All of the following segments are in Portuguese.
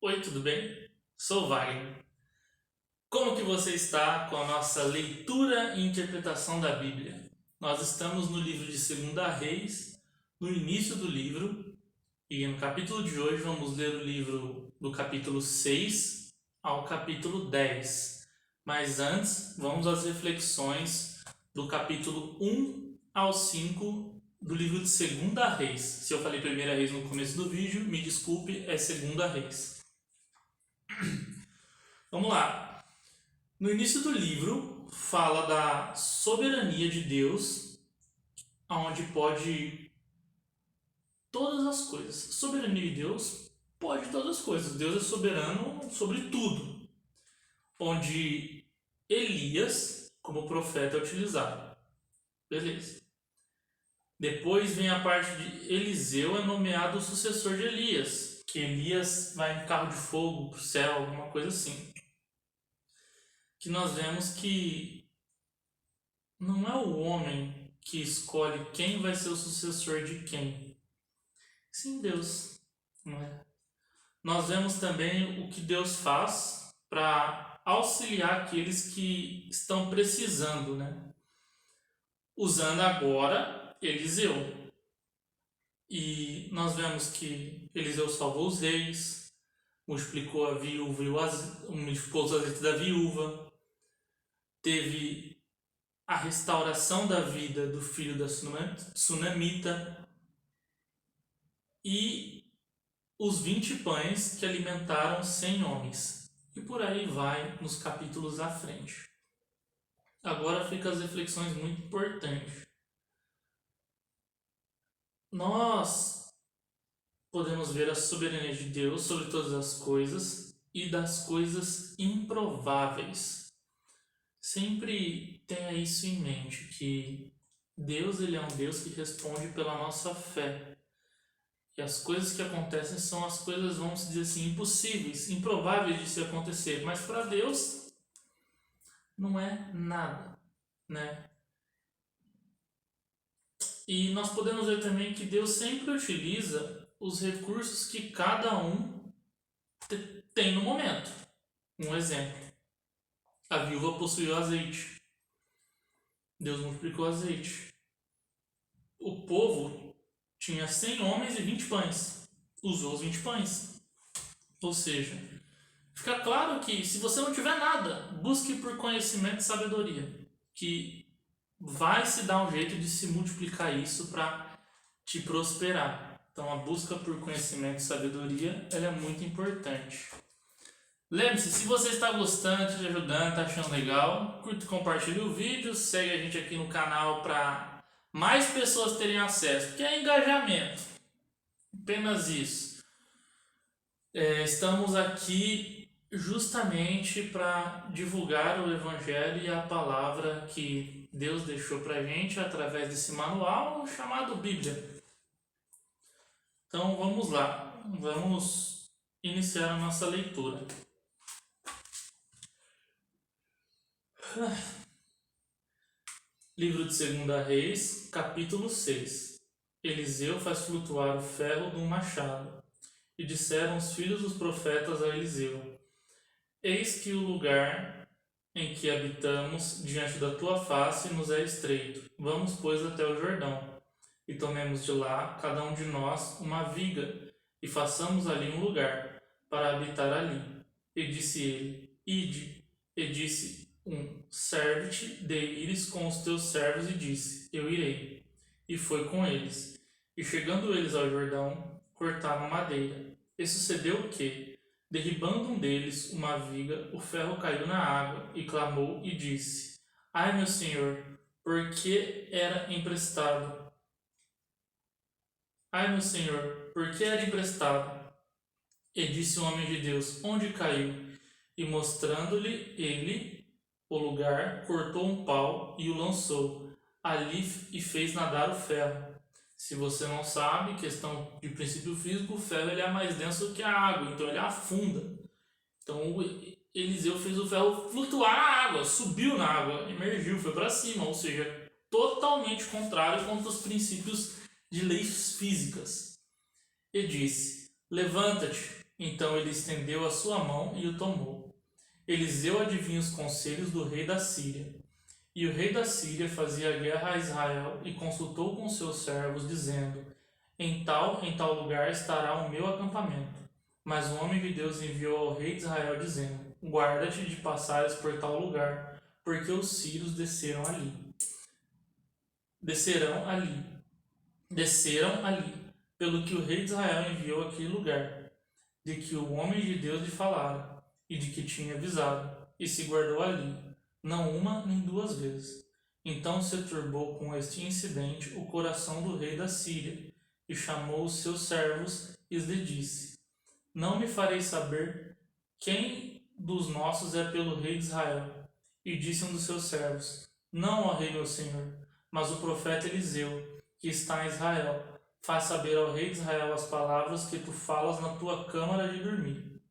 Oi, tudo bem? Sou o Wagner. Como que você está com a nossa leitura e interpretação da Bíblia? Nós estamos no livro de 2 Reis, no início do livro, e no capítulo de hoje vamos ler o livro do capítulo 6 ao capítulo 10. Mas antes, vamos às reflexões do capítulo 1 ao 5 do livro de 2 Reis. Se eu falei 1 Reis no começo do vídeo, me desculpe, é 2 Reis. Vamos lá. No início do livro, fala da soberania de Deus, onde pode todas as coisas. A soberania de Deus pode todas as coisas. Deus é soberano sobre tudo. Onde Elias, como profeta, é utilizado. Beleza. Depois vem a parte de Eliseu é nomeado o sucessor de Elias. Que Elias vai em carro de fogo para o céu, alguma coisa assim. Que nós vemos que não é o homem que escolhe quem vai ser o sucessor de quem. Sim, Deus. Não é? Nós vemos também o que Deus faz para auxiliar aqueles que estão precisando, né? Usando agora Eliseu. E nós vemos que Eliseu salvou os reis, multiplicou a viúva multiplicou os azeites da viúva, teve a restauração da vida do filho da Sunamita e os 20 pães que alimentaram 100 homens. E por aí vai nos capítulos à frente. Agora ficam as reflexões muito importantes. Nós podemos ver a soberania de Deus sobre todas as coisas e das coisas improváveis. Sempre tenha isso em mente, que Deus ele é um Deus que responde pela nossa fé. E as coisas que acontecem são as coisas, vamos dizer assim, impossíveis, improváveis de se acontecer. Mas para Deus não é nada, né? E nós podemos ver também que Deus sempre utiliza os recursos que cada um tem no momento. Um exemplo. A viúva possuiu azeite. Deus multiplicou azeite. O povo tinha 100 homens e 20 pães. Usou os 20 pães. Ou seja, fica claro que se você não tiver nada, busque por conhecimento e sabedoria. Que vai se dar um jeito de se multiplicar isso para te prosperar. Então a busca por conhecimento e sabedoria ela é muito importante. Lembre-se, se você está gostando, te ajudando, está achando legal, curta e compartilhe o vídeo, segue a gente aqui no canal para mais pessoas terem acesso, porque é engajamento, apenas isso. Estamos aqui justamente para divulgar o Evangelho e a palavra que Deus deixou para a gente através desse manual chamado Bíblia. Então vamos lá, vamos iniciar a nossa leitura. Livro de 2 Reis, capítulo 6. Eliseu faz flutuar o ferro de um machado. E disseram os filhos dos profetas a Eliseu: Eis que o lugar em que habitamos diante da tua face nos é estreito. Vamos, pois, até o Jordão, e tomemos de lá, cada um de nós, uma viga, e façamos ali um lugar, para habitar ali. E disse ele: Ide. E disse serve-te de ires com os teus servos, e disse: Eu irei. E foi com eles. E chegando eles ao Jordão, cortaram madeira. E sucedeu que, derribando um deles uma viga, o ferro caiu na água, e clamou e disse: Ai, meu senhor, porque era emprestado? Ai, meu senhor, porque era emprestado? E disse o homem de Deus: Onde caiu? E mostrando-lhe ele o lugar, cortou um pau e o lançou ali e fez nadar o ferro. Se você não sabe, questão de princípio físico, o ferro ele é mais denso que a água, então ele afunda. Então Eliseu fez o ferro flutuar na água, subiu na água, emergiu, foi para cima, ou seja, totalmente contrário contra os princípios de leis físicas. E disse: Levanta-te, Então ele estendeu a sua mão e o tomou. Eliseu adivinha os conselhos do rei da Síria. E o rei da Síria fazia guerra a Israel e consultou com seus servos, dizendo: em tal lugar estará o meu acampamento. Mas o homem de Deus enviou ao rei de Israel, dizendo: guarda-te de passares por tal lugar, porque os sírios desceram ali. Desceram ali, pelo que o rei de Israel enviou àquele lugar, de que o homem de Deus lhe falara, e de que tinha avisado, e se guardou ali, não uma nem duas vezes. Então se turbou com este incidente o coração do rei da Síria, e chamou os seus servos e lhe disse: não me farei saber quem dos nossos é pelo rei de Israel. E disse um dos seus servos: não, ó rei meu senhor, mas o profeta Eliseu, que está em Israel, faz saber ao rei de Israel as palavras que tu falas na tua câmara de dormir.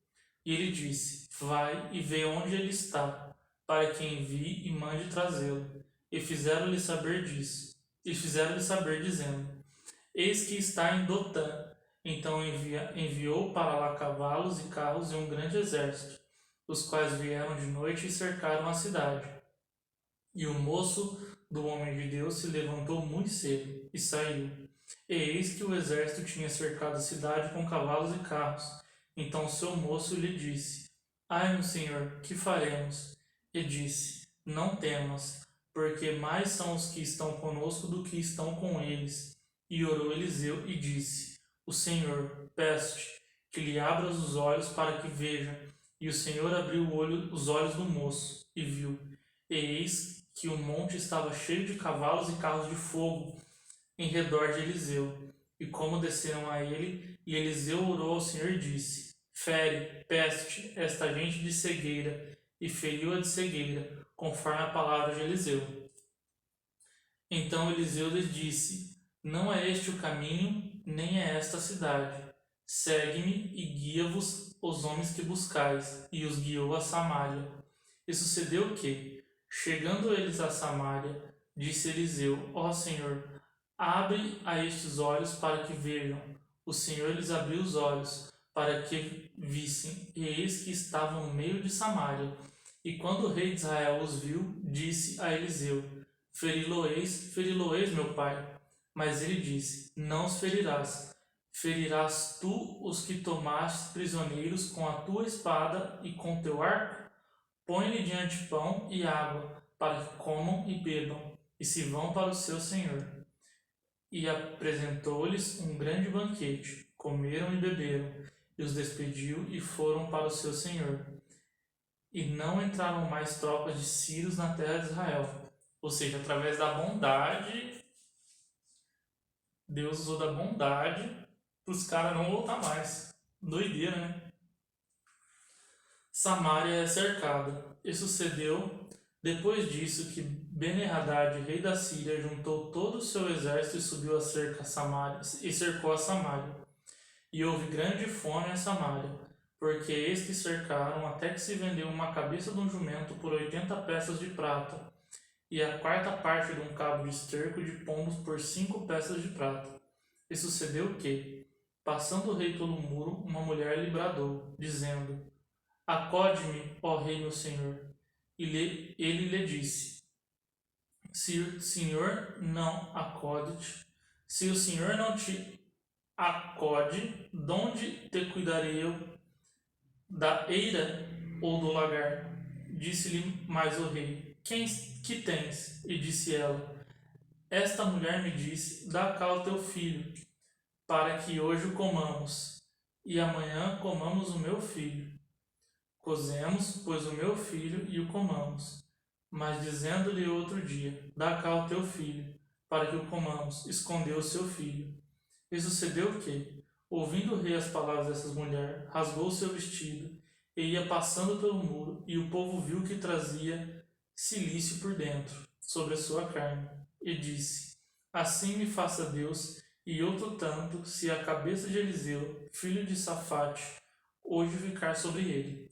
E ele disse: vai e vê onde ele está, para que envie e mande trazê-lo. E fizeram-lhe saber disso. E fizeram-lhe saber, dizendo: eis que está em Dotã. Então enviou para lá cavalos e carros e um grande exército, os quais vieram de noite e cercaram a cidade. E o moço do homem de Deus se levantou muito cedo e saiu. E eis que o exército tinha cercado a cidade com cavalos e carros. Então seu moço lhe disse: ai, meu senhor, que faremos? E disse: não temas, porque mais são os que estão conosco do que estão com eles. E orou Eliseu e disse: o Senhor, peço-te, que lhe abras os olhos para que veja. E o Senhor abriu os olhos do moço, e viu. E eis que o monte estava cheio de cavalos e carros de fogo em redor de Eliseu. E como desceram a ele, e Eliseu orou ao Senhor e disse: fere, peste, esta gente de cegueira. E feriu-a de cegueira, conforme a palavra de Eliseu. Então Eliseu lhes disse: não é este o caminho, nem é esta a cidade. Segue-me e guia-vos os homens que buscais. E os guiou a Samaria. E sucedeu que, chegando eles a Samaria, disse Eliseu: ó Senhor, abre a estes olhos para que vejam. O Senhor lhes abriu os olhos para que vissem, e eis que estavam no meio de Samaria. E quando o rei de Israel os viu, disse a Eliseu: feri-lo-eis, meu pai. Mas ele disse: não os ferirás. Ferirás tu os que tomaste prisioneiros com a tua espada e com teu arco? Põe-lhe diante pão e água, para que comam e bebam, e se vão para o seu senhor. E apresentou-lhes um grande banquete. Comeram e beberam, e os despediu e foram para o seu senhor. E não entraram mais tropas de sírios na terra de Israel. Ou seja, através da bondade, Deus usou da bondade para os caras não voltar mais. Doideira, né? Samaria é cercada. E sucedeu, depois disso, que Ben-Hadad, rei da Síria, juntou todo o seu exército e subiu a cerca a Samaria, e cercou a Samaria. E houve grande fome em Samaria, porque eis que cercaram até que se vendeu uma cabeça de um jumento por 80 peças de prata, e a quarta parte de um cabo de esterco de pombos por 5 peças de prata. E sucedeu que, passando o rei pelo muro, uma mulher lhe bradou, dizendo: acode-me, ó rei meu senhor. E ele lhe disse: se o senhor não acode-te, se o senhor não te acode, donde te cuidarei eu? Da eira ou do lagar? Disse-lhe mais o rei: que tens? E disse ela: esta mulher me disse: dá cá o teu filho, para que hoje o comamos, e amanhã comamos o meu filho. Cozemos, pois, o meu filho e o comamos. Mas dizendo-lhe outro dia: dá cá o teu filho, para que o comamos, escondeu o seu filho. E sucedeu que, ouvindo o rei as palavras dessas mulheres, rasgou o seu vestido e ia passando pelo muro, e o povo viu que trazia cilício por dentro, sobre a sua carne, e disse: assim me faça Deus, e outro tanto, se a cabeça de Eliseu, filho de Safate, hoje ficar sobre ele.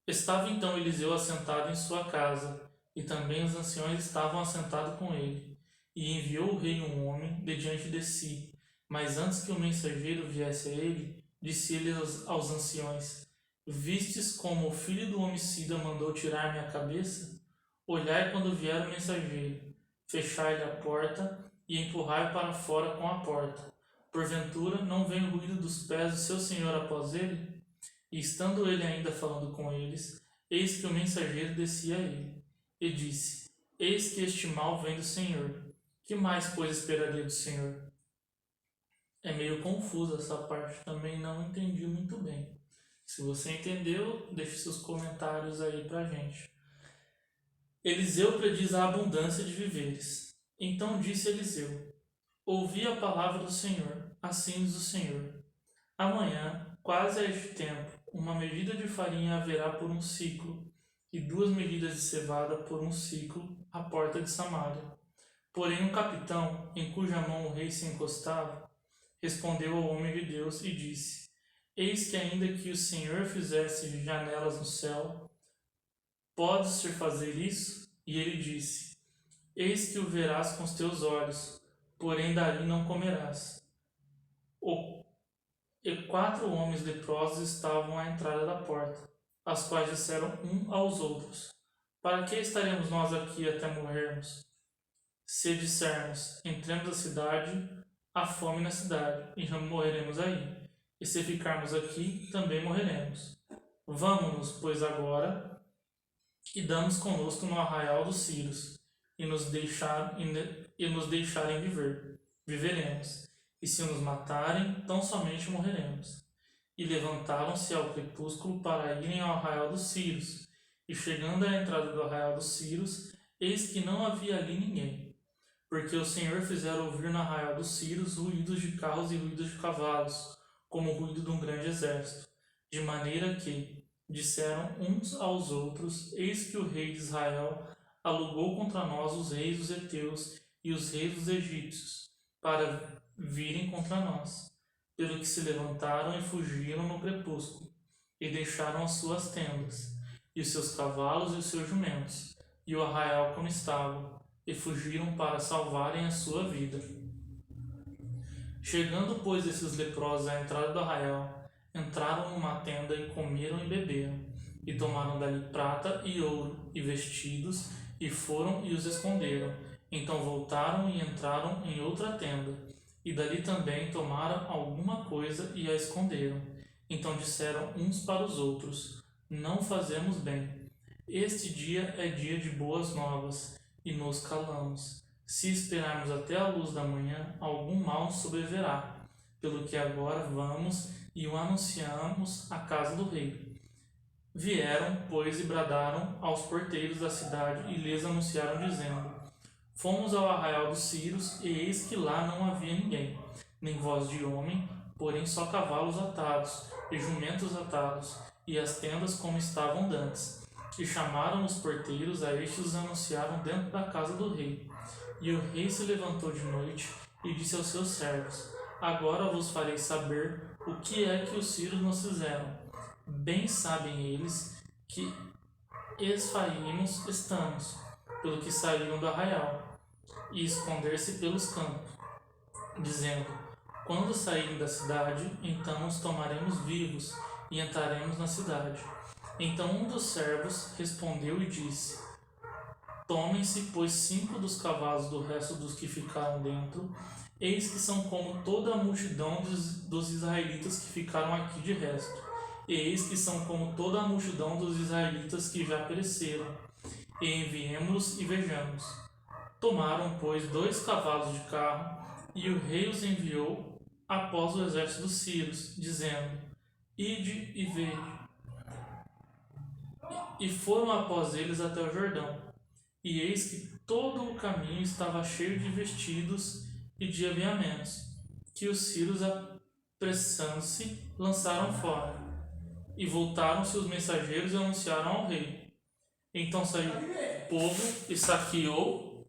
Estava então Eliseu assentado em sua casa, e também os anciões estavam assentados com ele. E enviou o rei um homem de diante de si, mas antes que o mensageiro viesse a ele, disse ele aos anciões: Vistes como o filho do homicida mandou tirar-me a cabeça? Olhai quando vier o mensageiro, fechai-lhe a porta e empurrai-o para fora com a porta. Porventura não vem o ruído dos pés do seu senhor após ele? E estando ele ainda falando com eles, eis que o mensageiro descia a ele, e disse: Eis que este mal vem do Senhor. Que mais, pois, esperaria do Senhor? É meio confusa essa parte, também não entendi muito bem. Se você entendeu, deixe seus comentários aí pra gente. Eliseu prediz a abundância de víveres. Então disse Eliseu: Ouvi a palavra do Senhor, assim diz o Senhor. Amanhã, quase a este tempo, uma medida de farinha haverá por um ciclo, e 2 medidas de cevada por um ciclo, à porta de Samaria. Porém um capitão, em cuja mão o rei se encostava, respondeu ao homem de Deus e disse: Eis que ainda que o Senhor fizesse janelas no céu, podes fazer isso? E ele disse: Eis que o verás com os teus olhos, porém dali não comerás. E 4 homens leprosos estavam à entrada da porta, as quais disseram um aos outros: Para que estaremos nós aqui até morrermos? Se dissermos: Entremos na cidade, há fome na cidade, e morreremos aí. E se ficarmos aqui, também morreremos. Vamo-nos, pois, agora, e damos conosco no arraial dos Círios, e nos deixarem viver. Viveremos. E se nos matarem, tão somente morreremos. E levantaram-se ao crepúsculo para irem ao arraial dos Círios. E chegando à entrada do arraial dos Círios, eis que não havia ali ninguém, porque o Senhor fizera ouvir no arraial dos Círios ruídos de carros e ruídos de cavalos, como o ruído de um grande exército, de maneira que disseram uns aos outros: Eis que o rei de Israel alugou contra nós os reis dos heteus e os reis dos egípcios, para virem contra nós. Pelo que se levantaram e fugiram no crepúsculo, e deixaram as suas tendas, e os seus cavalos e os seus jumentos, e o arraial como estava, e fugiram para salvarem a sua vida. Chegando, pois, esses leprosos à entrada do arraial, entraram numa tenda e comeram e beberam, e tomaram dali prata e ouro e vestidos, e foram e os esconderam. Então voltaram e entraram em outra tenda, e dali também tomaram alguma coisa e a esconderam. Então disseram uns para os outros: Não fazemos bem. Este dia é dia de boas novas, e nos calamos. Se esperarmos até a luz da manhã, algum mal nos sobrevirá. Pelo que agora vamos e o anunciamos à casa do rei. Vieram, pois, e bradaram aos porteiros da cidade e lhes anunciaram, dizendo: Fomos ao arraial dos Círios, e eis que lá não havia ninguém, nem voz de homem, porém só cavalos atados e jumentos atados, e as tendas como estavam dantes. E chamaram os porteiros a estes e os anunciaram dentro da casa do rei. E o rei se levantou de noite e disse aos seus servos: Agora vos farei saber o que é que os sírios nos fizeram. Bem sabem eles que esfaímos estamos, pelo que saíram do arraial, e esconder-se pelos campos, dizendo: Quando saírem da cidade, então os tomaremos vivos e entraremos na cidade. Então um dos servos respondeu e disse: Tomem-se, pois, 5 dos cavalos do resto dos que ficaram dentro, eis que são como toda a multidão dos israelitas que ficaram aqui de resto, e eis que são como toda a multidão dos israelitas que já pereceram, e enviemo-los e vejamos. Tomaram, pois, 2 cavalos de carro, e o rei os enviou após o exército dos sírios, dizendo: Ide e vede. E foram após eles até o Jordão. E eis que todo o caminho estava cheio de vestidos e de aviamentos, que os sírios, apressando-se, lançaram fora. E voltaram-se os mensageiros e anunciaram ao rei. Então saiu o povo e saqueou.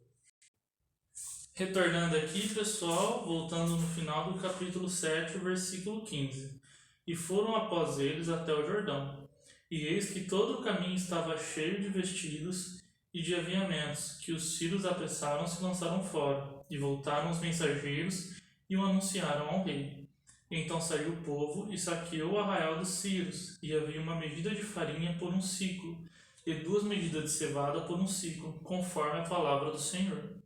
Retornando aqui, pessoal, voltando no final do capítulo 7, versículo 15. E foram após eles até o Jordão. E eis que todo o caminho estava cheio de vestidos e de aviamentos, que os sírios apressaram-se e lançaram fora, e voltaram os mensageiros e o anunciaram ao rei. Então saiu o povo e saqueou o arraial dos Círios, e havia uma medida de farinha por um ciclo, e 2 medidas de cevada por um ciclo, conforme a palavra do Senhor.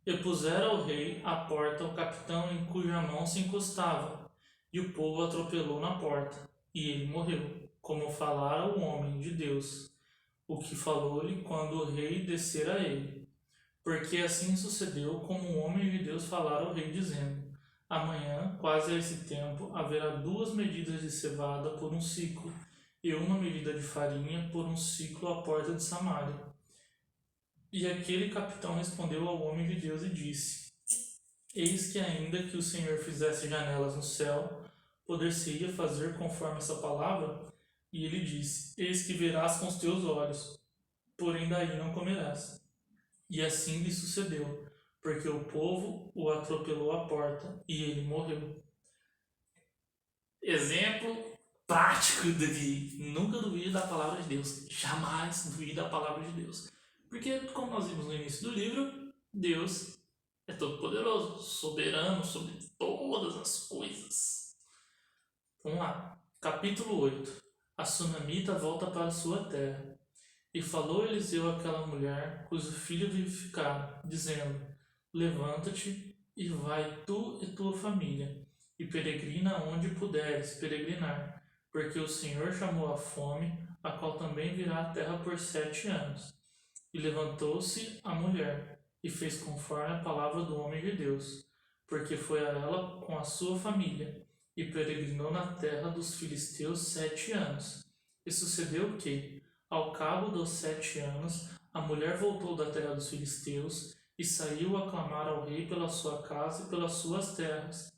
E pusera ao rei à porta o capitão em cuja mão se encostava, e o povo atropelou na porta, e ele morreu, como falara o homem de Deus, o que falou-lhe quando o rei descera a ele. Porque assim sucedeu como o homem de Deus falara ao rei, dizendo: Amanhã, quase a esse tempo, haverá 2 medidas de cevada por um ciclo, e 1 medida de farinha por um ciclo à porta de Samaria. E aquele capitão respondeu ao homem de Deus e disse: Eis que ainda que o Senhor fizesse janelas no céu, poder-se-ia fazer conforme essa palavra? E ele disse: Eis que verás com os teus olhos, porém daí não comerás. E assim lhe sucedeu, porque o povo o atropelou à porta e ele morreu. Exemplo prático de que nunca duvide da palavra de Deus, jamais duvide da palavra de Deus. Porque, como nós vimos no início do livro, Deus é todo-poderoso, soberano sobre todas as coisas. Vamos lá. Capítulo 8. A sunamita volta para sua terra. E falou Eliseu àquela mulher, cujo filho vivificara, dizendo: Levanta-te e vai tu e tua família, e peregrina onde puderes peregrinar, porque o Senhor chamou a fome, a qual também virá à terra por 7 anos. E levantou-se a mulher, e fez conforme a palavra do homem de Deus, porque foi a ela com a sua família, e peregrinou na terra dos filisteus 7 anos. E sucedeu que, ao cabo dos 7 anos, a mulher voltou da terra dos filisteus e saiu a clamar ao rei pela sua casa e pelas suas terras.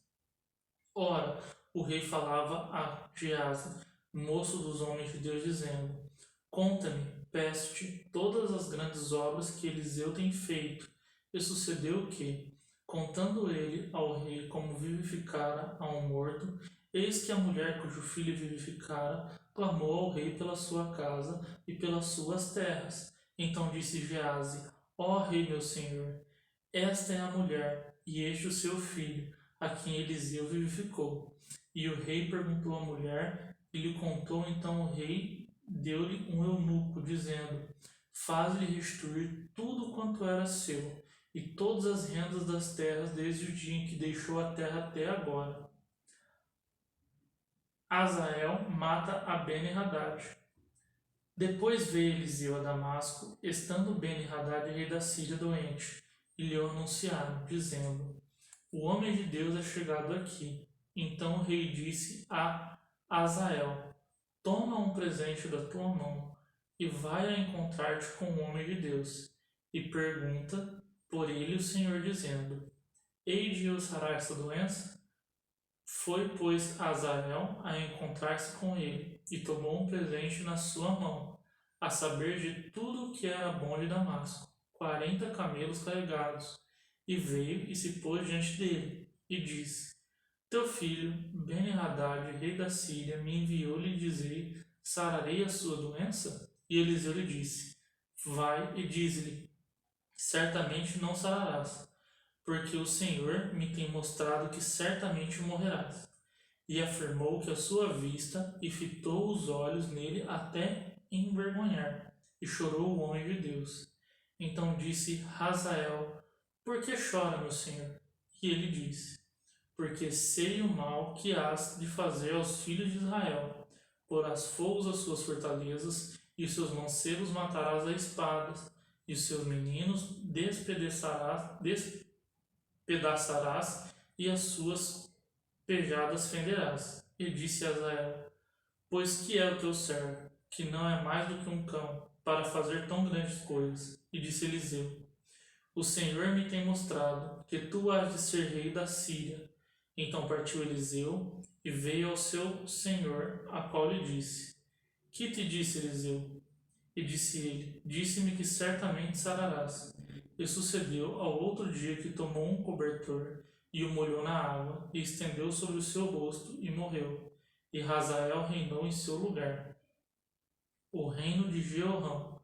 Ora, o rei falava a Geazi, moço dos homens de Deus, dizendo: Conta-me, peço-te, todas as grandes obras que Eliseu tem feito. E sucedeu que, contando ele ao rei como vivificara a um morto, eis que a mulher cujo filho vivificara clamou ao rei pela sua casa e pelas suas terras. Então disse Geazi: Ó rei meu senhor, esta é a mulher, e este o seu filho, a quem Eliseu vivificou. E o rei perguntou à mulher, e lhe contou. Então o rei deu-lhe um eunuco, dizendo: Faz-lhe restituir tudo quanto era seu, e todas as rendas das terras desde o dia em que deixou a terra até agora. Hazael mata a Beni-Hadad. Depois veio Eliseu a Damasco, estando Beni-Hadad, rei da Síria, doente, e lhe anunciaram, dizendo: O homem de Deus é chegado aqui. Então o rei disse a Hazael: Toma um presente da tua mão, e vai a encontrar-te com o homem de Deus, e pergunta por ele o Senhor, dizendo: Hei de eu sarar esta doença? Foi, pois, Hazael a encontrar-se com ele, e tomou um presente na sua mão, a saber de tudo o que era bom de Damasco, 40 camelos carregados, e veio e se pôs diante dele, e disse: Teu filho, Beni-Hadad, rei da Síria, me enviou-lhe dizer: Sararei a sua doença? E Eliseu lhe disse: Vai e diz-lhe: Certamente não sararás, porque o Senhor me tem mostrado que certamente morrerás. E afirmou que a sua vista, e fitou os olhos nele até envergonhar, e chorou o homem de Deus. Então disse Hazael: Por que chora, meu senhor? E ele disse: Porque sei o mal que has de fazer aos filhos de Israel. Porás fogos às suas fortalezas, e os seus mancebos matarás a espadas, e os seus meninos despedaçarás, e as suas pejadas fenderás. E disse a Hazael: Pois que é o teu servo, que não é mais do que um cão, para fazer tão grandes coisas? E disse Eliseu: O Senhor me tem mostrado que tu has de ser rei da Síria. Então partiu Eliseu e veio ao seu senhor, a qual lhe disse: Que te disse Eliseu? E disse ele: Disse-me que certamente sararás. E sucedeu ao outro dia que tomou um cobertor e o molhou na água, e estendeu sobre o seu rosto, e morreu. E Hazael reinou em seu lugar. O reino de Jeorão.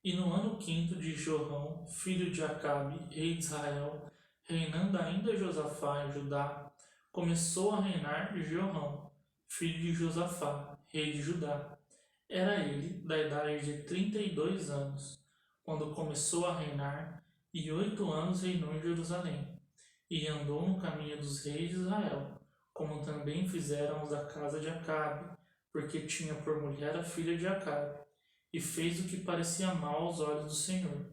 E no ano 5º de Jorão, filho de Acabe, rei de Israel, Reinando ainda Josafá em Judá, começou a reinar Jeorão, filho de Josafá, rei de Judá. Era ele da idade de 32 anos, quando começou a reinar, e 8 anos reinou em Jerusalém. E andou no caminho dos reis de Israel, como também fizeram os da casa de Acabe, porque tinha por mulher a filha de Acabe, e fez o que parecia mal aos olhos do Senhor.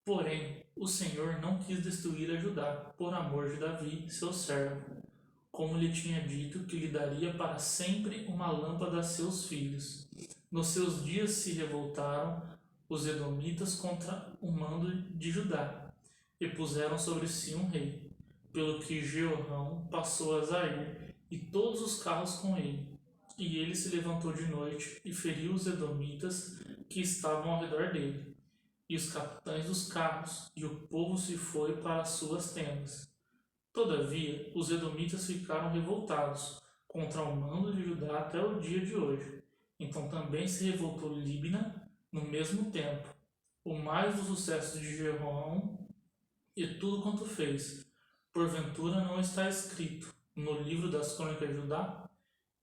Porém, o Senhor não quis destruir a Judá, por amor de Davi, seu servo, como lhe tinha dito que lhe daria para sempre uma lâmpada a seus filhos. Nos seus dias se revoltaram os edomitas contra o mando de Judá, e puseram sobre si um rei, pelo que Jeorão passou a Zair, e todos os carros com ele. E ele se levantou de noite e feriu os edomitas que estavam ao redor dele, e os capitães dos carros, e o povo se foi para as suas tendas. Todavia, os edomitas ficaram revoltados contra o mando de Judá até o dia de hoje. Então também se revoltou Líbina no mesmo tempo. O mais do sucesso de Jeroboão e tudo quanto fez, porventura não está escrito no livro das crônicas de Judá?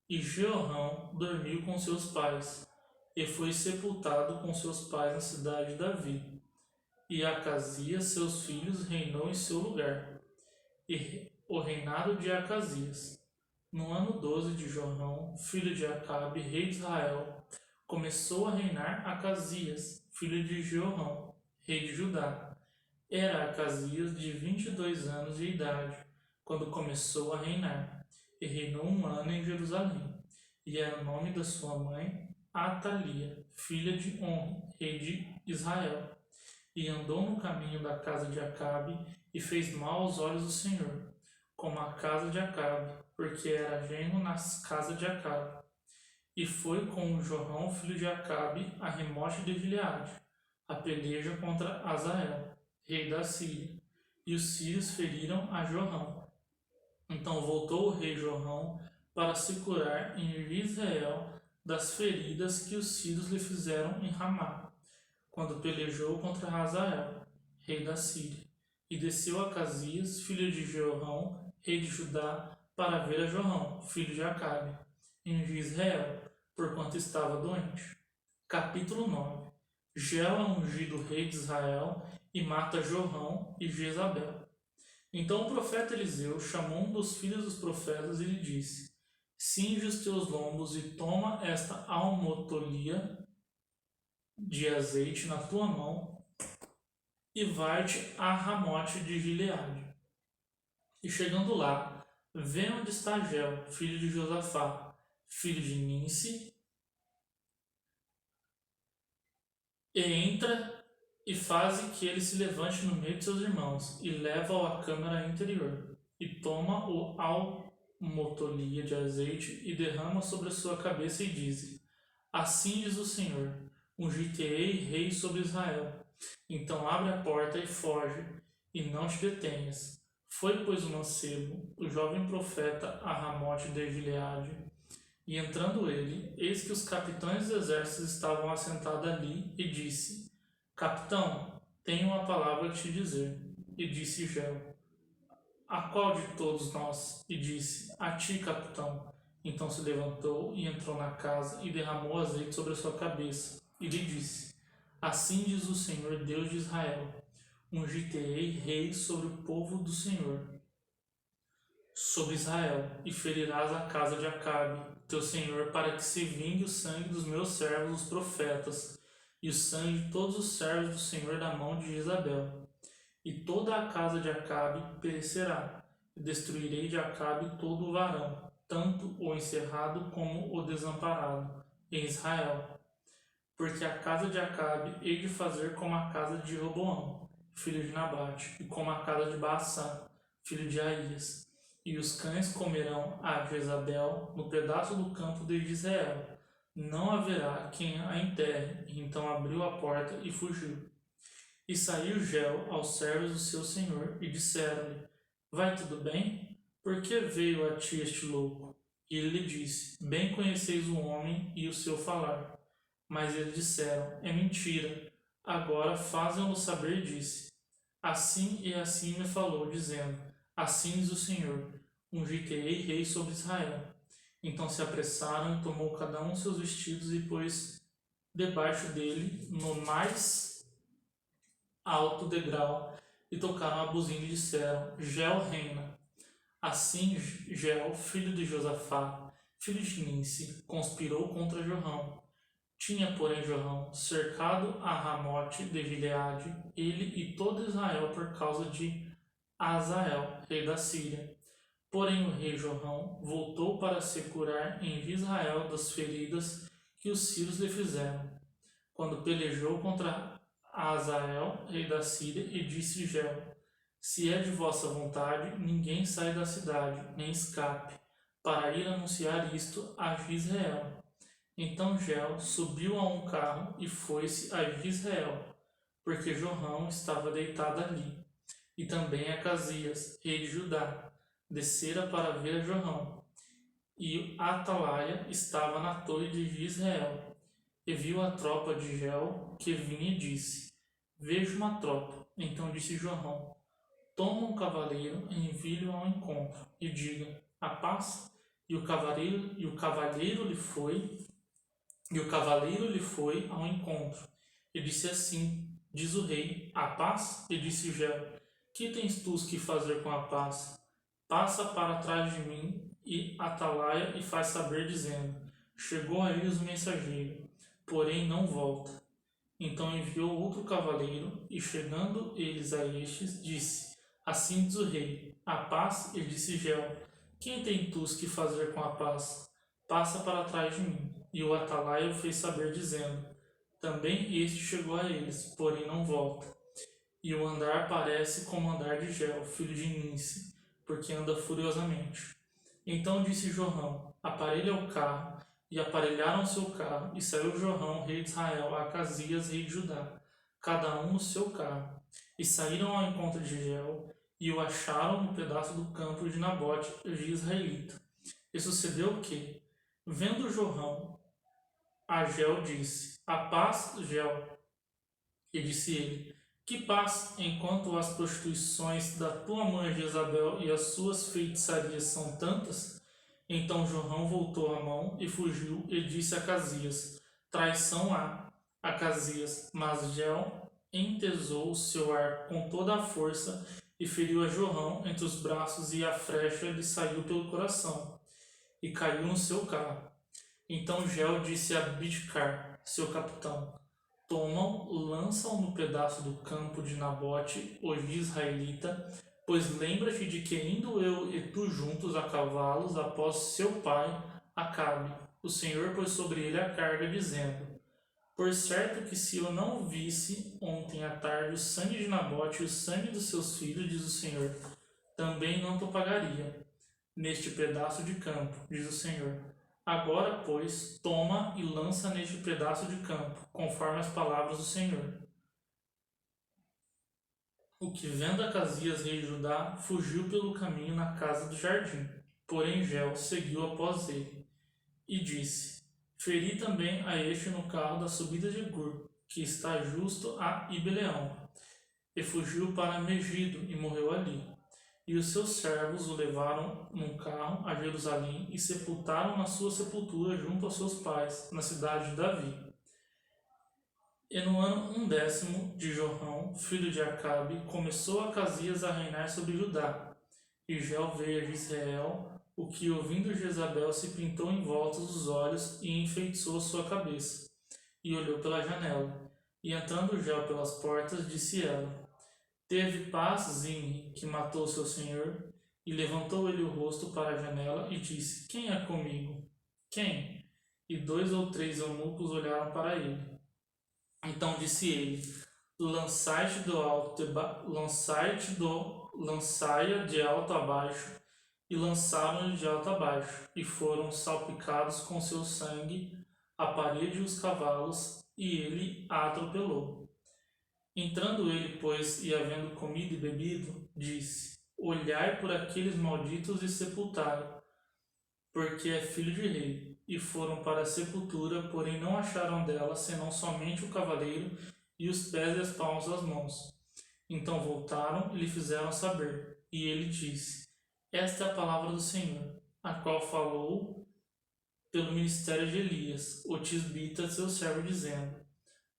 E Jeorão dormiu com seus pais, e foi sepultado com seus pais na cidade de Davi. E Acasias, seus filhos, reinou em seu lugar. E o reinado de Acasias. No ano 12 de Jorão, filho de Acabe, rei de Israel, começou a reinar Acasias, filho de Jeorão, rei de Judá. Era Acasias de 22 anos de idade, quando começou a reinar, e reinou 1 ano em Jerusalém. E era o nome da sua mãe Atalia, filha de Onri, rei de Israel. E andou no caminho da casa de Acabe, e fez mal aos olhos do Senhor, como a casa de Acabe, porque era genro na casa de Acabe. E foi com Jorão, filho de Acabe, a Remote de Gileade, a peleja contra Azael, rei da Síria. E os sírios feriram a Jorão. Então voltou o rei Jorão para se curar em Israel das feridas que os sírios lhe fizeram em Ramá, quando pelejou contra Hazael, rei da Síria. E desceu Acasias, filho de Jeorão, rei de Judá, para ver a Jorão, filho de Acabe, em Israel, porquanto estava doente. Capítulo 9. Jel é ungido rei de Israel e mata Jorão e Jezabel. Então o profeta Eliseu chamou um dos filhos dos profetas e lhe disse: cinge os teus lombos e toma esta almotolia de azeite na tua mão e vai-te a Ramote de Gileade. E chegando lá, vê onde está Gel, filho de Josafá, filho de Ninsi, e entra e faze que ele se levante no meio de seus irmãos, e leva-o à câmara interior, e toma-o almotolia de azeite, e derrama sobre a sua cabeça, e diz: assim diz o Senhor, ungir-te-ei rei sobre Israel. Então abre a porta e foge, e não te detenhas. Foi, pois, o mancebo, o jovem profeta, a Ramote de Gileade, e entrando ele, eis que os capitães dos exércitos estavam assentados ali, e disse: capitão, tenho uma palavra a te dizer. E disse Gel: a qual de todos nós? E disse: a ti, capitão. Então se levantou e entrou na casa e derramou azeite sobre a sua cabeça. E lhe disse: assim diz o Senhor Deus de Israel: ungir-te-ei rei sobre o povo do Senhor, sobre Israel, e ferirás a casa de Acabe, teu senhor, para que se vingue o sangue dos meus servos, os profetas, e o sangue de todos os servos do Senhor da mão de Jezabel. E toda a casa de Acabe perecerá, e destruirei de Acabe todo o varão, tanto o encerrado como o desamparado, em Israel. Porque a casa de Acabe hei de fazer como a casa de Jeroboão, filho de Nabate, e como a casa de Baasã, filho de Aías. E os cães comerão a Jezabel no pedaço do campo de Israel. Não haverá quem a enterre. E então abriu a porta e fugiu. E saiu Gel aos servos do seu senhor, e disseram-lhe: vai tudo bem? Por que veio a ti este louco? E ele lhe disse: bem conheceis o homem e o seu falar. Mas eles disseram: é mentira. Agora fazem-no saber, disse: assim me falou, dizendo: Assim diz o Senhor, ungir-te-ei rei sobre Israel. Então se apressaram e tomou cada um seus vestidos e pôs debaixo dele, no mais alto degrau, e tocaram a buzina e disseram: Gel reina. Assim Gel, filho de Josafá, filho de Ninsi, conspirou contra Jorão. Tinha, porém, Jorão cercado a Ramote de Gileade, ele e todo Israel, por causa de Azael, rei da Síria. Porém, o rei Jorão voltou para se curar em Israel das feridas que os sírios lhe fizeram, quando pelejou contra Azael, rei da Síria, e disse Gel: Se é de vossa vontade, ninguém sai da cidade, nem escape, para ir anunciar isto a Israel. Então Gel subiu a um carro e foi-se a Israel, porque Jorão estava deitado ali. E também Acasias, rei de Judá, descera para ver Jorão. E Atalaia estava na torre de Israel. E viu a tropa de Gel que vinha e disse: Vejo uma tropa. Então disse Jorão: Toma um cavaleiro e envie-o ao encontro, e diga: A paz. E o cavaleiro lhe foi ao encontro, e disse assim: Diz o rei: A paz? E disse Gel: Que tens tu que fazer com a paz? Passa para trás de mim e Atalaia e faz saber, dizendo: Chegou a eles o mensageiro, porém não volta. Então enviou outro cavaleiro, e chegando eles a estes, disse: Assim diz o rei: A paz? E disse Gel: Quem tem tu que fazer com a paz? Passa para trás de mim. E o Atalaia o fez saber, dizendo: Também este chegou a eles, porém não volta. E o andar parece como o andar de Gel, filho de Ninsi, porque anda furiosamente. Então disse Jorão: Aparelha o carro. E aparelharam o seu carro, e saiu Jorão, rei de Israel, a Acasias, rei de Judá, cada um no seu carro. E saíram ao encontro de Gel, e o acharam no pedaço do campo de Nabote, de Israelita. E sucedeu que, vendo Jorão, a Gel disse: A paz, Gel. E disse ele: Que paz, enquanto as prostituições da tua mãe Jezabel e as suas feitiçarias são tantas? Então Jorão voltou a mão e fugiu, e disse a Acasias: Traição há. Acasias, mas Gel entesou o seu arco com toda a força e feriu a Jorão entre os braços, e a flecha lhe saiu pelo coração e caiu no seu carro. Então Gel disse a Bidkar, seu capitão: Tomam, lançam no pedaço do campo de Nabote, o israelita, pois lembra-te de que indo eu e tu juntos a cavalos após seu pai, Acabe, o Senhor pôs sobre ele a carga, dizendo: Por certo que se eu não visse ontem à tarde o sangue de Nabote e o sangue dos seus filhos, diz o Senhor, também não te pagaria neste pedaço de campo, diz o Senhor. Agora, pois, toma e lança neste pedaço de campo, conforme as palavras do Senhor. O que vendo Acasias, rei de Judá, fugiu pelo caminho na casa do jardim. Porém Gel seguiu após ele, e disse: Feri também a este no carro da subida de Gur, que está justo a Ibeleão. E fugiu para Megido, e morreu ali. E os seus servos o levaram num carro a Jerusalém e sepultaram na sua sepultura junto aos seus pais, na cidade de Davi. E no ano 10º de Jorão, filho de Acabe, começou Acasias a reinar sobre Judá. E Gel veio a Israel, o que, ouvindo Jezabel, se pintou em volta dos olhos e enfeitiçou sua cabeça. E olhou pela janela. E entrando Gel pelas portas, disse ela: Teve paz Zimri, que matou seu senhor? E levantou ele o rosto para a janela e disse: Quem é comigo? Quem? E 2 ou 3 eunucos olharam para ele. Então disse ele: Lançai-te do alto, lançai-a de alto a baixo. E lançaram-lhe de alto a baixo, e foram salpicados com seu sangue a parede e os cavalos, e ele a atropelou. Entrando ele, pois, e havendo comido e bebido, disse: Olhai por aqueles malditos e sepultai, porque é filho de rei. E foram para a sepultura, porém não acharam dela, senão somente o cavaleiro e os pés e as palmas das mãos. Então voltaram e lhe fizeram saber. E ele disse: Esta é a palavra do Senhor, a qual falou pelo ministério de Elias, o tisbita, seu servo, dizendo: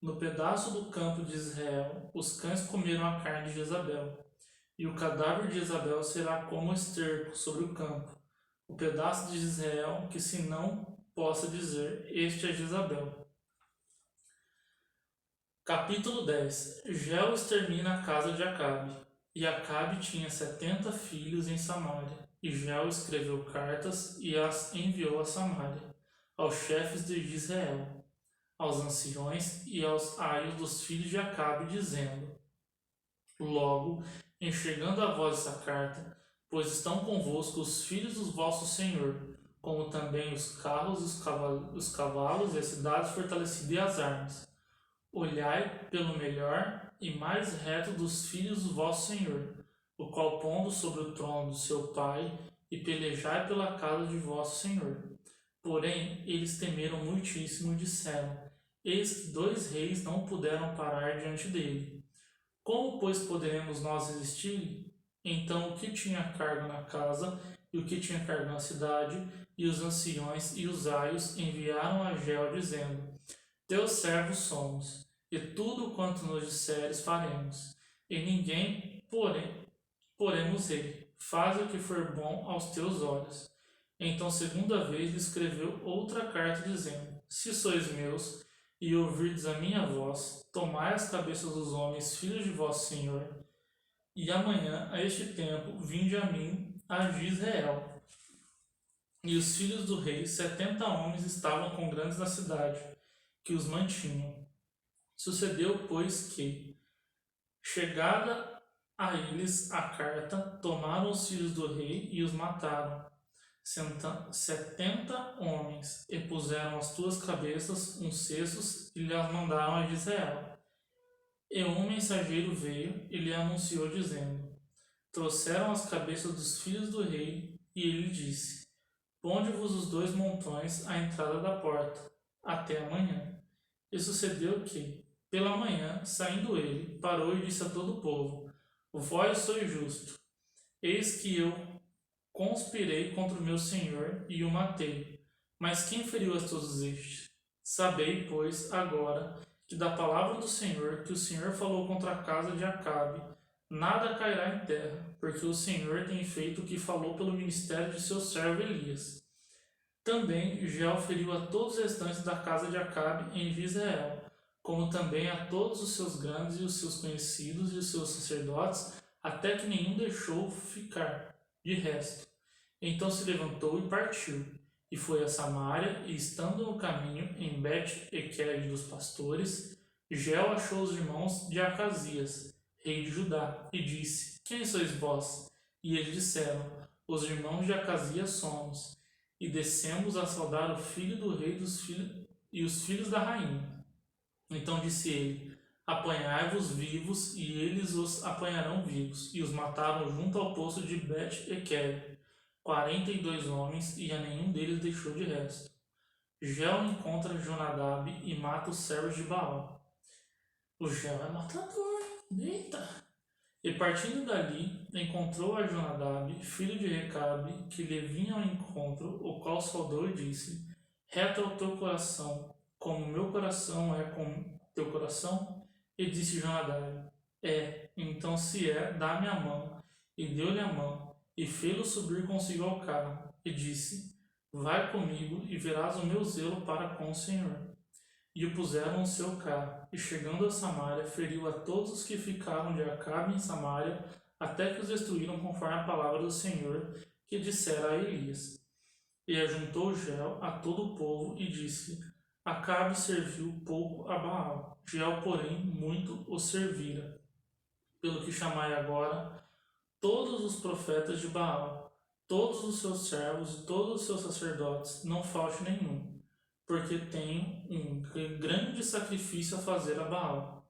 No pedaço do campo de Israel, os cães comeram a carne de Jezabel, e o cadáver de Jezabel será como esterco sobre o campo. O pedaço de Israel que se não possa dizer: Este é Jezabel. Capítulo 10. Jel extermina a casa de Acabe. E Acabe tinha 70 filhos em Samaria. E Jel escreveu cartas e as enviou a Samaria, aos chefes de Israel, aos anciões e aos aios dos filhos de Acabe, dizendo: Logo, enxergando a voz dessa carta, pois estão convosco os filhos do vosso Senhor, como também os carros, os cavalos e as cidades fortalecidas e as armas. Olhai pelo melhor e mais reto dos filhos do vosso Senhor, o qual pondo sobre o trono do seu pai, e pelejai pela casa de vosso Senhor. Porém, eles temeram muitíssimo e disseram: Eis que 2 reis não puderam parar diante dele. Como, pois, poderemos nós resistir? Então, o que tinha cargo na casa e o que tinha cargo na cidade, e os anciões e os aios enviaram a Jel, dizendo: Teus servos somos, e tudo quanto nos disseres faremos. E ninguém, poremos ele. Faz o que for bom aos teus olhos. Então, segunda vez, lhe escreveu outra carta, dizendo: Se sois meus, e ouvirdes a minha voz, tomai as cabeças dos homens, filhos de vosso Senhor, e amanhã, a este tempo, vinde a mim, a Israel. E os filhos do rei, 70 homens, estavam com grandes na cidade, que os mantinham. Sucedeu, pois, que, chegada a eles a carta, tomaram os filhos do rei e os mataram, 70 homens, e puseram as suas cabeças uns cestos e lhes mandaram a Israel. E um mensageiro veio e lhe anunciou, dizendo: Trouxeram as cabeças dos filhos do rei, e ele disse: Ponde-vos os 2 montões à entrada da porta, até amanhã. E sucedeu que, pela manhã, saindo ele, parou e disse a todo o povo: Vós sois justo. Eis que eu conspirei contra o meu senhor e o matei. Mas quem feriu a todos estes? Sabei, pois, agora, que da palavra do Senhor, que o Senhor falou contra a casa de Acabe, nada cairá em terra, porque o Senhor tem feito o que falou pelo ministério de seu servo Elias. Também Jel feriu a todos os restantes da casa de Acabe em Israel, como também a todos os seus grandes e os seus conhecidos e os seus sacerdotes, até que nenhum deixou ficar de resto. Então se levantou e partiu, e foi a Samaria, e estando no caminho em Bet-Eked dos pastores, Jel achou os irmãos de Acasias, rei de Judá, e disse: Quem sois vós? E eles disseram: Os irmãos de Acasias somos, e descemos a saudar o filho do rei e os filhos da rainha. Então disse ele: Apanhai-vos vivos, e eles os apanharão vivos. E os mataram junto ao poço de Bet-Eked, 42 homens, e a nenhum deles deixou de resto. Jel encontra Jonadab e mata os servos de Baal. O Jel é matador, eita! E partindo dali, encontrou a Jonadab, filho de Recabe, que lhe vinha ao encontro, o qual saudou e disse: Reto é o teu coração, como o meu coração é com teu coração? E disse Jonadab: É, então se é, dá-me a mão. E deu-lhe a mão, e fê-lo subir consigo ao carro, e disse: Vai comigo, e verás o meu zelo para com o Senhor. E o puseram no seu carro, e chegando a Samaria, feriu a todos os que ficaram de Acabe em Samaria, até que os destruíram conforme a palavra do Senhor, que dissera a Elias. E ajuntou Jel a todo o povo, e disse: Acabe serviu pouco a Baal, Jel, porém, muito o servira. Pelo que chamai agora todos os profetas de Baal, todos os seus servos e todos os seus sacerdotes, não falte nenhum, porque tenho um grande sacrifício a fazer a Baal.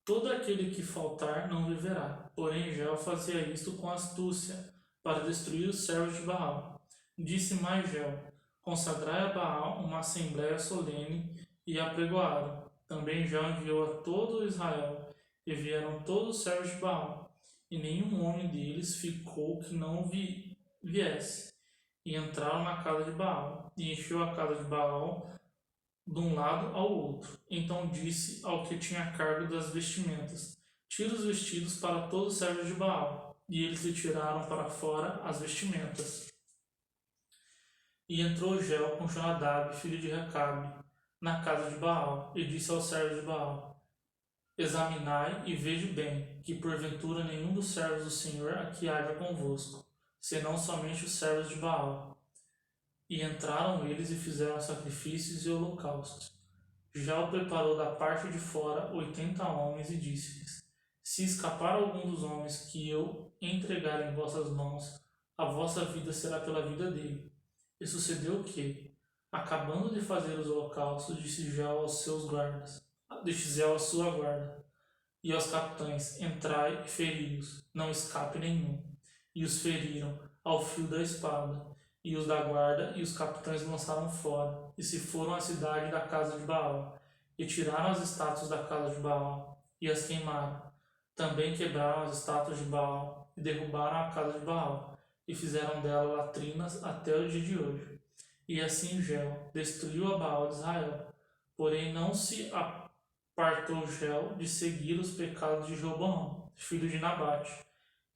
Todo aquele que faltar não viverá. Porém, Jel fazia isto com astúcia, para destruir os servos de Baal. Disse mais Jel: Consagrai a Baal uma assembléia solene, e apregoaram. Também Jel enviou a todo Israel, e vieram todos os servos de Baal, e nenhum homem deles ficou que não viesse. E entraram na casa de Baal, e encheu a casa de Baal de um lado ao outro. Então disse ao que tinha cargo das vestimentas: tira os vestidos para todos os servos de Baal. E eles lhe tiraram para fora as vestimentas. E entrou Gel com Jonadab, filho de Recabe, na casa de Baal, e disse aos servos de Baal: examinai e vede bem, que porventura nenhum dos servos do Senhor aqui haja convosco, senão somente os servos de Baal. E entraram eles e fizeram sacrifícios e holocaustos. Já o preparou da parte de fora 80 homens e disse-lhes: se escapar algum dos homens que eu entregar em vossas mãos, a vossa vida será pela vida dele. E sucedeu que, acabando de fazer os holocaustos, disse Gel aos seus guardas, disse Gel à sua guarda, e aos capitães: entrai e feri-os, não escape nenhum. E os feriram ao fio da espada. E os da guarda e os capitães lançaram fora, e se foram à cidade da casa de Baal, e tiraram as estátuas da casa de Baal, e as queimaram. Também quebraram as estátuas de Baal, e derrubaram a casa de Baal, e fizeram dela latrinas até o dia de hoje. E assim Gel destruiu a Baal de Israel, porém não se apartou Gel de seguir os pecados de Jeroboão, filho de Nabate,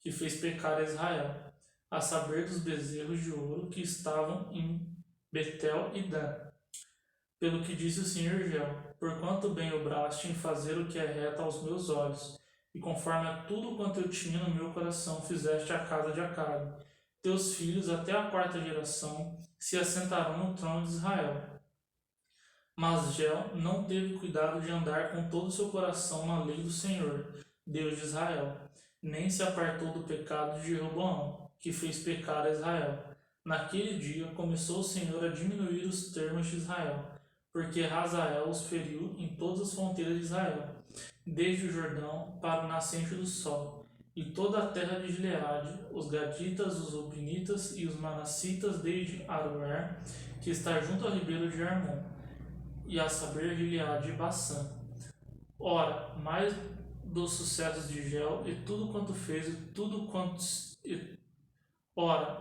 que fez pecar a Israel, a saber dos bezerros de ouro que estavam em Betel e Dan. Pelo que disse o Senhor Gel: porquanto bem obraste em fazer o que é reto aos meus olhos, e conforme a tudo quanto eu tinha no meu coração fizeste a casa de Acabe, teus filhos até a 4ª geração se assentarão no trono de Israel. Mas Gel não teve cuidado de andar com todo o seu coração na lei do Senhor, Deus de Israel, nem se apartou do pecado de Jeroboão, que fez pecar a Israel. Naquele dia começou o Senhor a diminuir os termos de Israel, porque Hazael os feriu em todas as fronteiras de Israel, desde o Jordão para o nascente do sol, e toda a terra de Gileade, os Gaditas, os Rubinitas e os Manassitas, desde Aroer, que está junto ao ribeiro de Armon, e a saber Gileade e Bassã. Ora, mais dos sucessos de Gel e tudo quanto fez e tudo quanto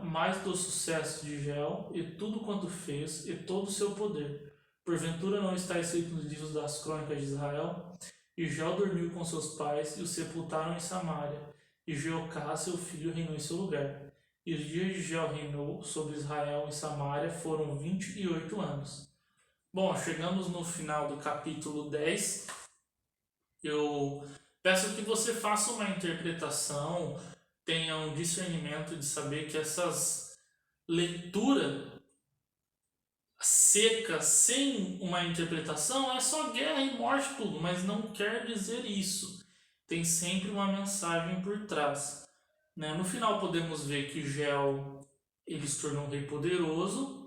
mais dos sucessos de Gel e tudo quanto fez e todo o seu poder. Porventura não está escrito nos livros das crônicas de Israel? E Gel dormiu com seus pais e o sepultaram em Samaria. E Jeocá, seu filho, reinou em seu lugar. E os dias de Gel reinou sobre Israel em Samaria foram 28 anos. Bom, chegamos no final do capítulo 10. Eu peço que você faça uma interpretação, tenha um discernimento de saber que essas leituras secas, sem uma interpretação, é só guerra e morte tudo, mas não quer dizer isso. Tem sempre uma mensagem por trás. Né? No final podemos ver que Gel ele se tornou um rei poderoso,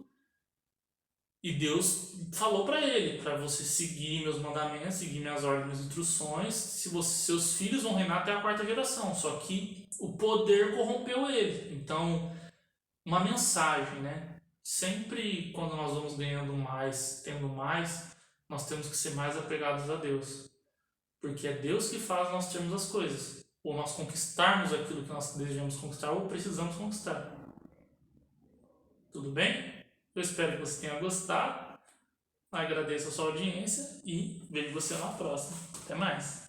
e Deus falou para ele, para você seguir meus mandamentos, seguir minhas ordens, minhas instruções, seus filhos vão reinar até a 4ª geração. Só que o poder corrompeu ele. Então, uma mensagem, né? Sempre quando nós vamos ganhando mais, tendo mais, nós temos que ser mais apegados a Deus. Porque é Deus que faz nós termos as coisas. Ou nós conquistarmos aquilo que nós desejamos conquistar ou precisamos conquistar. Tudo bem? Eu espero que você tenha gostado. Agradeço a sua audiência e vejo você na próxima. Até mais!